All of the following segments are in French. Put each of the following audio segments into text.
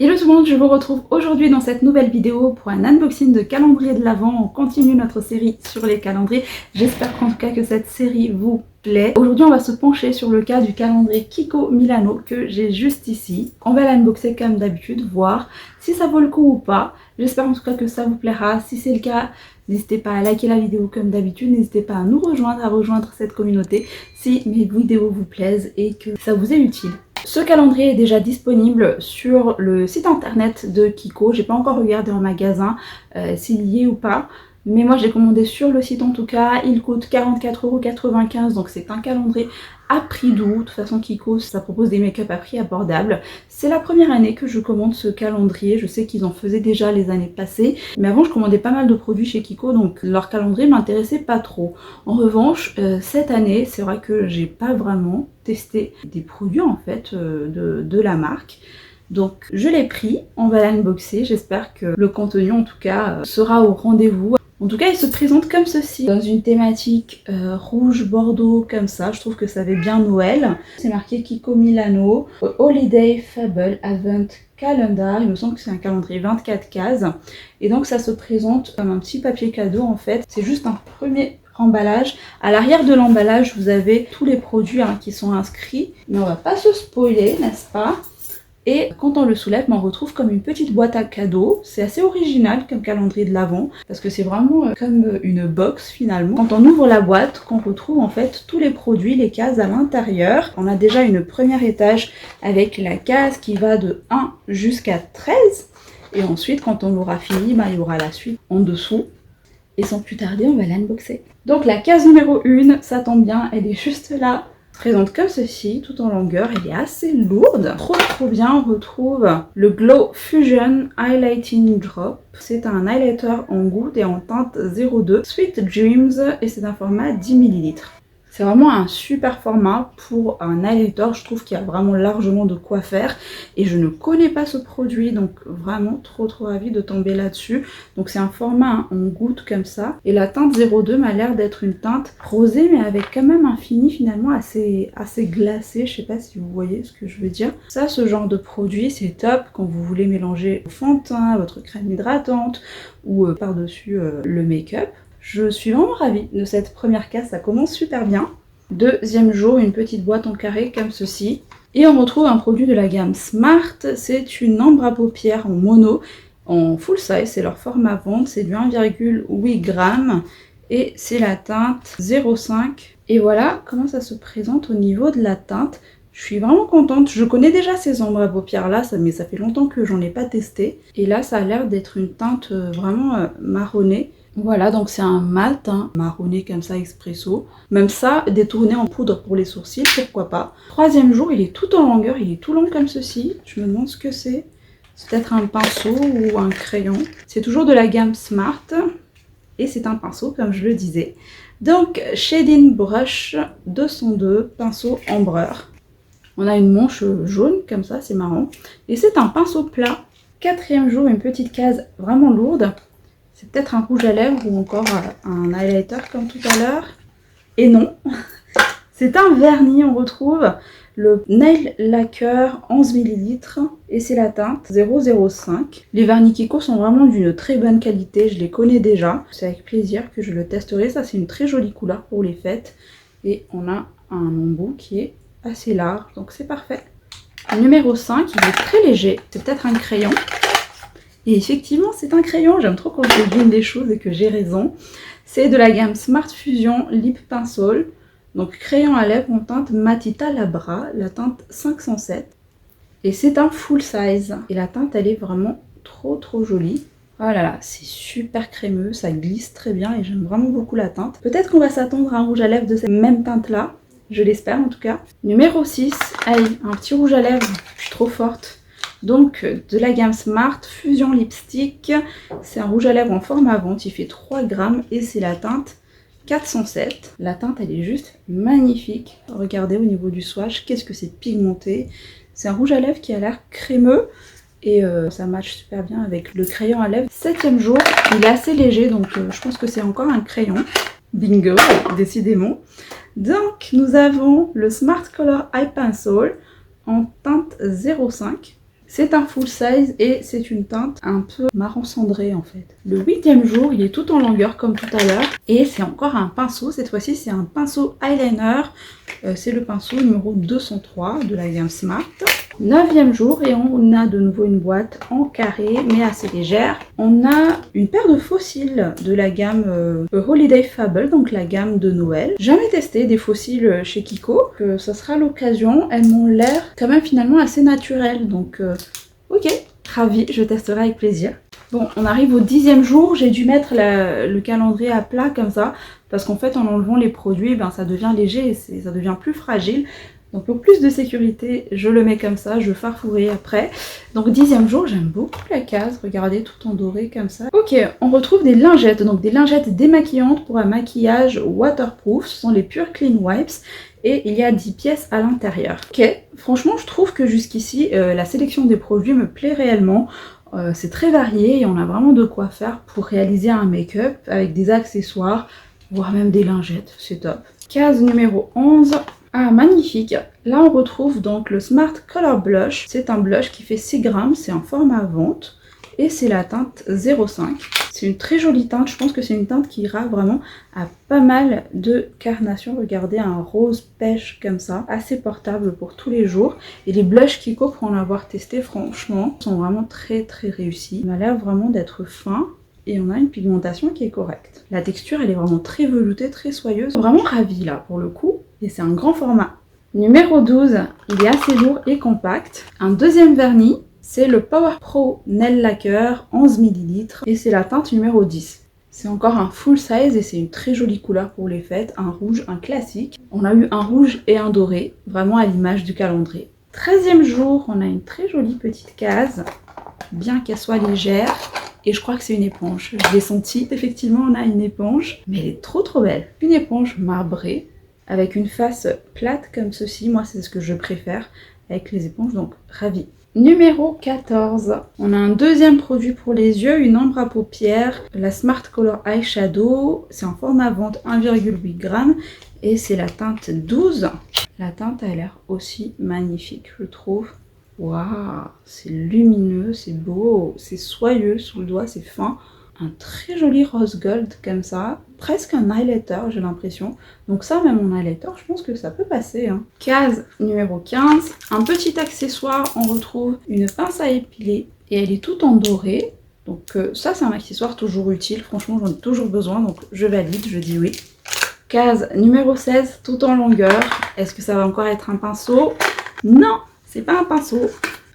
Hello tout le monde, je vous retrouve aujourd'hui dans cette nouvelle vidéo pour un unboxing de calendrier de l'Avent. On continue notre série sur les calendriers. J'espère en tout cas que cette série vous plaît. Aujourd'hui on va se pencher sur le cas du calendrier Kiko Milano que j'ai juste ici. On va l'unboxer comme d'habitude, voir si ça vaut le coup ou pas. J'espère en tout cas que ça vous plaira. Si c'est le cas, n'hésitez pas à liker la vidéo comme d'habitude. N'hésitez pas à nous rejoindre, à rejoindre cette communauté si mes vidéos vous plaisent et que ça vous est utile. Ce calendrier est déjà disponible sur le site internet de Kiko. J'ai pas encore regardé en magasin s'il y est ou pas. Mais moi j'ai commandé sur le site en tout cas. Il coûte 44,95 €. Donc c'est un calendrier à prix doux. De toute façon Kiko ça propose des make-up à prix abordable. C'est la première année que je commande ce calendrier. Je sais qu'ils en faisaient déjà les années passées. Mais avant je commandais pas mal de produits chez Kiko. Donc leur calendrier m'intéressait pas trop. En revanche cette année c'est vrai que j'ai pas vraiment testé des produits en fait de la marque. Donc je l'ai pris, on va l'unboxer, j'espère que le contenu en tout cas sera au rendez-vous. En tout cas il se présente comme ceci, dans une thématique rouge bordeaux comme ça, je trouve que ça fait bien Noël. C'est marqué Kiko Milano, Holiday Fable Advent Calendar, il me semble que c'est un calendrier 24 cases. Et donc ça se présente comme un petit papier cadeau en fait, c'est juste un premier emballage. À l'arrière de l'emballage vous avez tous les produits qui sont inscrits, mais on va pas se spoiler, n'est-ce pas? Et quand on le soulève, on retrouve comme une petite boîte à cadeaux. C'est assez original comme calendrier de l'Avent, parce que c'est vraiment comme une box finalement. Quand on ouvre la boîte, qu'on retrouve en fait tous les produits, les cases à l'intérieur. On a déjà une première étage avec la case qui va de 1 jusqu'à 13. Et ensuite, quand on l'aura fini, il y aura la suite en dessous. Et sans plus tarder, on va l'unboxer. Donc la case numéro 1, ça tombe bien, elle est juste là. Présente comme ceci, tout en longueur, elle est assez lourde. Trop bien, on retrouve le Glow Fusion Highlighting Drop. C'est un highlighter en goutte et en teinte 02 Sweet Dreams et c'est un format 10 ml. C'est vraiment un super format pour un highlighter, je trouve qu'il y a vraiment largement de quoi faire. Et je ne connais pas ce produit, donc vraiment trop ravie de tomber là-dessus. Donc c'est un format en goutte comme ça. Et la teinte 02 m'a l'air d'être une teinte rosée, mais avec quand même un fini finalement assez glacé. Je sais pas si vous voyez ce que je veux dire. Ça, ce genre de produit, c'est top quand vous voulez mélanger au fond de teint, votre crème hydratante ou par-dessus le make-up. Je suis vraiment ravie de cette première case, ça commence super bien. Deuxième jour, une petite boîte en carré comme ceci. Et on retrouve un produit de la gamme Smart, c'est une ambre à paupières en mono, en full size, c'est leur format vente, c'est du 1,8 g et c'est la teinte 05. Et voilà comment ça se présente au niveau de la teinte. Je suis vraiment contente, je connais déjà ces ombres à paupières là, mais ça fait longtemps que j'en ai pas testé. Et là ça a l'air d'être une teinte vraiment marronnée. Voilà, donc c'est un mat marronné comme ça, expresso. Même ça, détourné en poudre pour les sourcils, pourquoi pas. Troisième jour, il est tout en longueur, il est tout long comme ceci. Je me demande ce que c'est. C'est peut-être un pinceau ou un crayon. C'est toujours de la gamme Smart. Et c'est un pinceau, comme je le disais. Donc, Shading Brush 202, pinceau ambreur. On a une manche jaune, comme ça, c'est marrant. Et c'est un pinceau plat. Quatrième jour, une petite case vraiment lourde. C'est peut-être un rouge à lèvres ou encore un highlighter comme tout à l'heure. Et non, c'est un vernis, on retrouve le Nail Lacquer 11 ml et c'est la teinte 005. Les vernis Kiko sont vraiment d'une très bonne qualité, je les connais déjà. C'est avec plaisir que je le testerai, ça c'est une très jolie couleur pour les fêtes. Et on a un embout qui est assez large, donc c'est parfait. Numéro 5, il est très léger, c'est peut-être un crayon. Et effectivement, c'est un crayon. J'aime trop quand je devine des choses et que j'ai raison. C'est de la gamme Smart Fusion Lip Pencil. Donc, crayon à lèvres en teinte Matita Labra, la teinte 507. Et c'est un full size. Et la teinte, elle est vraiment trop jolie. Oh là là, c'est super crémeux, ça glisse très bien et j'aime vraiment beaucoup la teinte. Peut-être qu'on va s'attendre à un rouge à lèvres de cette même teinte-là. Je l'espère en tout cas. Numéro 6, allez, un petit rouge à lèvres. Je suis trop forte. Donc de la gamme Smart Fusion Lipstick, c'est un rouge à lèvres en format vente, il fait 3 grammes et c'est la teinte 407. La teinte elle est juste magnifique, regardez au niveau du swatch, qu'est-ce que c'est pigmenté. C'est un rouge à lèvres qui a l'air crémeux et ça match super bien avec le crayon à lèvres. 7e jour, il est assez léger donc je pense que c'est encore un crayon. Bingo, décidément. Donc nous avons le Smart Color Eye Pencil en teinte 05. C'est un full size et c'est une teinte un peu marron cendré en fait. Le 8e jour, il est tout en longueur comme tout à l'heure. Et c'est encore un pinceau, cette fois-ci c'est un pinceau eyeliner. C'est le pinceau numéro 203 de la gamme Smart. 9e jour et on a de nouveau une boîte en carré mais assez légère. On a une paire de fossiles de la gamme Holiday Fable, donc la gamme de Noël. Jamais testé des fossiles chez Kiko, que ça sera l'occasion. Elles m'ont l'air quand même finalement assez naturelles, donc ok, ravie, je testerai avec plaisir. Bon, on arrive au 10e jour, j'ai dû mettre le calendrier à plat comme ça, parce qu'en fait en enlevant les produits, ben, ça devient léger et ça devient plus fragile. Donc pour plus de sécurité, je le mets comme ça, je farfouille après. Donc 10e jour, j'aime beaucoup la case, regardez, tout en doré comme ça. Ok, on retrouve des lingettes, donc des lingettes démaquillantes pour un maquillage waterproof, ce sont les Pure Clean Wipes. Et il y a 10 pièces à l'intérieur. Ok, franchement je trouve que jusqu'ici, la sélection des produits me plaît réellement. C'est très varié et on a vraiment de quoi faire pour réaliser un make-up avec des accessoires, voire même des lingettes, c'est top. Case numéro 11. Ah, magnifique! Là, on retrouve donc le Smart Color Blush. C'est un blush qui fait 6 grammes, c'est en format vente et c'est la teinte 05. C'est une très jolie teinte, je pense que c'est une teinte qui ira vraiment à pas mal de carnations. Regardez, un rose pêche comme ça, assez portable pour tous les jours. Et les blushs Kiko, pour en avoir testé, franchement, sont vraiment très réussis. Il m'a l'air vraiment d'être fin. Et on a une pigmentation qui est correcte. La texture, elle est vraiment très veloutée, très soyeuse. Vraiment ravie là pour le coup. Et c'est un grand format. Numéro 12, il est assez lourd et compact. Un deuxième vernis, c'est le Power Pro Nail Lacquer 11 ml. Et c'est la teinte numéro 10. C'est encore un full size et c'est une très jolie couleur pour les fêtes. Un rouge, un classique. On a eu un rouge et un doré, vraiment à l'image du calendrier. 13e jour, on a une très jolie petite case, bien qu'elle soit légère. Et je crois que c'est une éponge. Je l'ai senti, effectivement on a une éponge, mais elle est trop belle. Une éponge marbrée, avec une face plate comme ceci. Moi c'est ce que je préfère avec les éponges, donc ravie. Numéro 14. On a un deuxième produit pour les yeux, une ombre à paupières, la Smart Color Eyeshadow. C'est en format vente 1,8 g et c'est la teinte 12. La teinte a l'air aussi magnifique, je trouve. Waouh, c'est lumineux, c'est beau, c'est soyeux sous le doigt, c'est fin. Un très joli rose gold comme ça, presque un highlighter j'ai l'impression. Donc ça, même en highlighter, je pense que ça peut passer. Hein. Case numéro 15, un petit accessoire, on retrouve une pince à épiler et elle est toute en doré. Donc ça c'est un accessoire toujours utile, franchement j'en ai toujours besoin, donc je valide, je dis oui. Case numéro 16, tout en longueur. Est-ce que ça va encore être un pinceau? Non! C'est pas un pinceau,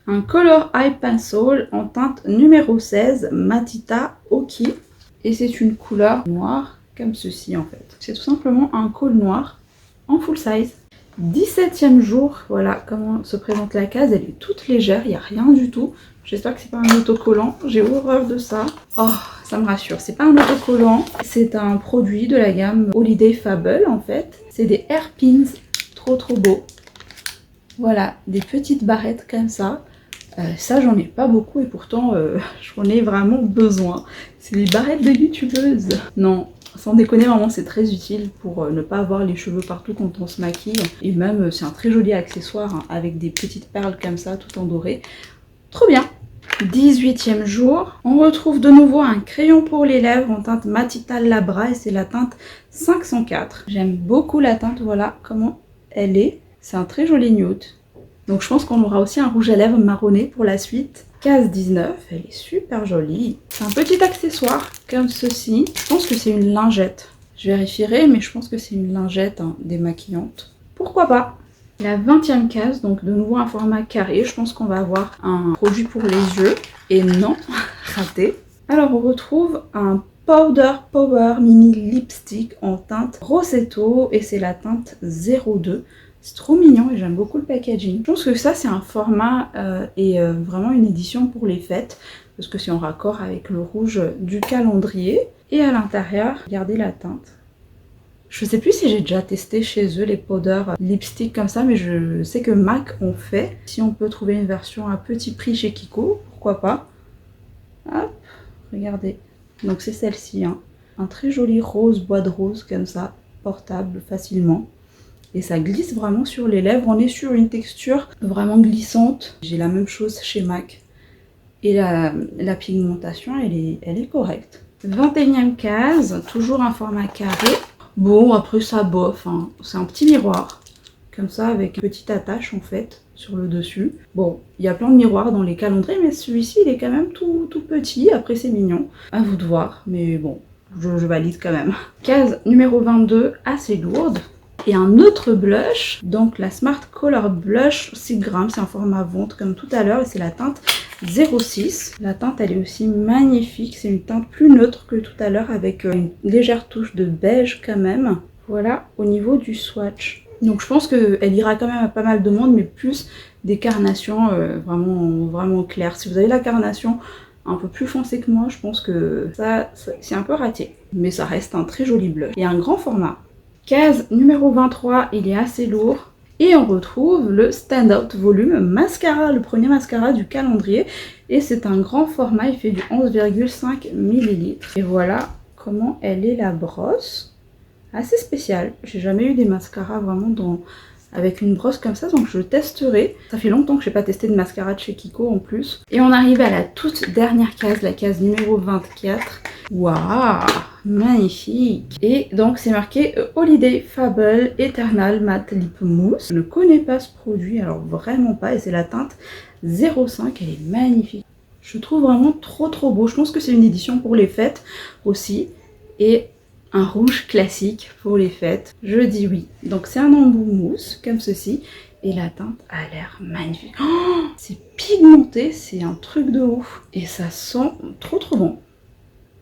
un Color Eye Pencil en teinte numéro 16, Matita Oki. Et c'est une couleur noire, comme ceci en fait. C'est tout simplement un col noir en full size. 17e jour, voilà comment se présente la case. Elle est toute légère, il n'y a rien du tout. J'espère que c'est pas un autocollant, j'ai horreur de ça. Oh, ça me rassure, c'est pas un autocollant. C'est un produit de la gamme Holiday Fable en fait. C'est des hairpins, trop beaux. Voilà, des petites barrettes comme ça. Ça, j'en ai pas beaucoup et pourtant, j'en ai vraiment besoin. C'est des barrettes de youtubeuse. Non, sans déconner, vraiment, c'est très utile pour ne pas avoir les cheveux partout quand on se maquille. Et même, c'est un très joli accessoire hein, avec des petites perles comme ça, tout en doré. Trop bien! 18e jour, on retrouve de nouveau un crayon pour les lèvres en teinte Matita Labra et c'est la teinte 504. J'aime beaucoup la teinte, voilà comment elle est. C'est un très joli nude. Donc je pense qu'on aura aussi un rouge à lèvres marronné pour la suite. Case 19, elle est super jolie. C'est un petit accessoire comme ceci. Je pense que c'est une lingette. Je vérifierai, mais je pense que c'est une lingette hein, démaquillante. Pourquoi pas? La 20e case, donc de nouveau un format carré. Je pense qu'on va avoir un produit pour les yeux. Et non, raté. Alors on retrouve un Powder Power Mini Lipstick en teinte Rossetto et c'est la teinte 02. C'est trop mignon et j'aime beaucoup le packaging. Je pense que ça c'est un format et vraiment une édition pour les fêtes parce que c'est en raccord avec le rouge du calendrier. Et à l'intérieur, regardez la teinte. Je sais plus si j'ai déjà testé chez eux les powder lipstick comme ça, mais je sais que MAC ont fait. Si on peut trouver une version à petit prix chez Kiko, pourquoi pas. Hop, regardez. Donc c'est celle-ci, hein. Un très joli rose, bois de rose comme ça, portable facilement. et ça glisse vraiment sur les lèvres. On est sur une texture vraiment glissante. J'ai la même chose chez MAC et la pigmentation elle est correcte. 21e case, toujours un format carré. Bon, après ça bof, hein. C'est un petit miroir comme ça avec une petite attache en fait sur le dessus. Bon, il y a plein de miroirs dans les calendriers, mais celui-ci il est quand même tout petit. Après c'est mignon, à vous de voir, mais bon, je valide quand même. Case numéro 22, assez lourde. Et un autre blush, donc la Smart Color Blush 6 grammes, c'est un format ventre comme tout à l'heure et c'est la teinte 06. La teinte elle est aussi magnifique, c'est une teinte plus neutre que tout à l'heure avec une légère touche de beige quand même. Voilà au niveau du swatch. Donc je pense qu'elle ira quand même à pas mal de monde, mais plus des carnations vraiment claires. Si vous avez la carnation un peu plus foncée que moi, je pense que ça c'est un peu raté. Mais ça reste un très joli blush. Et un grand format. Case numéro 23, il est assez lourd. Et on retrouve le Standout Volume Mascara, le premier mascara du calendrier. Et c'est un grand format, il fait du 11,5 ml. Et voilà comment elle est la brosse. Assez spécial. J'ai jamais eu des mascaras vraiment avec une brosse comme ça, donc je testerai. Ça fait longtemps que j'ai pas testé de mascara de chez Kiko en plus. Et on arrive à la toute dernière case, la case numéro 24. Waouh, magnifique. Et donc c'est marqué Holiday Fable Eternal Matte Lip Mousse. Je ne connais pas ce produit, alors vraiment pas, et c'est la teinte 05, elle est magnifique. Je trouve vraiment trop beau. Je pense que c'est une édition pour les fêtes aussi. Et un rouge classique pour les fêtes, je dis oui. Donc c'est un embout mousse comme ceci et la teinte a l'air magnifique. Oh, c'est pigmenté, c'est un truc de ouf et ça sent trop bon.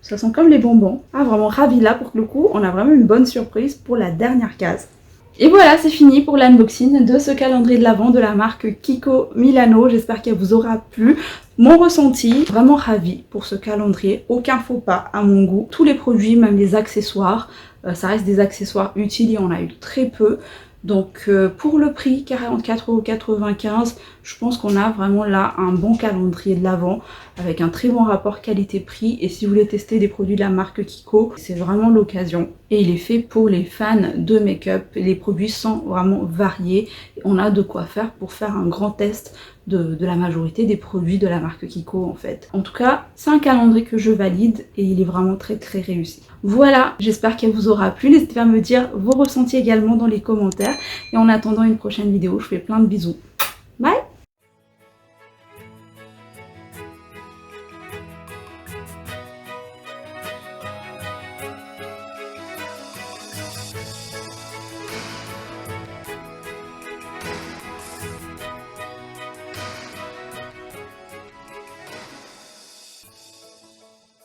Ça sent comme les bonbons. Ah vraiment ravi là pour le coup, on a vraiment une bonne surprise pour la dernière case. Et voilà, c'est fini pour l'unboxing de ce calendrier de l'Avent de la marque Kiko Milano. J'espère qu'elle vous aura plu. Mon ressenti, vraiment ravi pour ce calendrier. Aucun faux pas à mon goût. Tous les produits, même les accessoires, ça reste des accessoires utiles et on a eu très peu. Donc pour le prix, 44,95 €, je pense qu'on a vraiment là un bon calendrier de l'Avent avec un très bon rapport qualité-prix. Et si vous voulez tester des produits de la marque Kiko, c'est vraiment l'occasion. Et il est fait pour les fans de make-up. Les produits sont vraiment variés. On a de quoi faire pour faire un grand test de la majorité des produits de la marque Kiko en fait. En tout cas, c'est un calendrier que je valide et il est vraiment très réussi. Voilà, j'espère qu'elle vous aura plu. N'hésitez pas à me dire vos ressentis également dans les commentaires. Et en attendant une prochaine vidéo, je vous fais plein de bisous.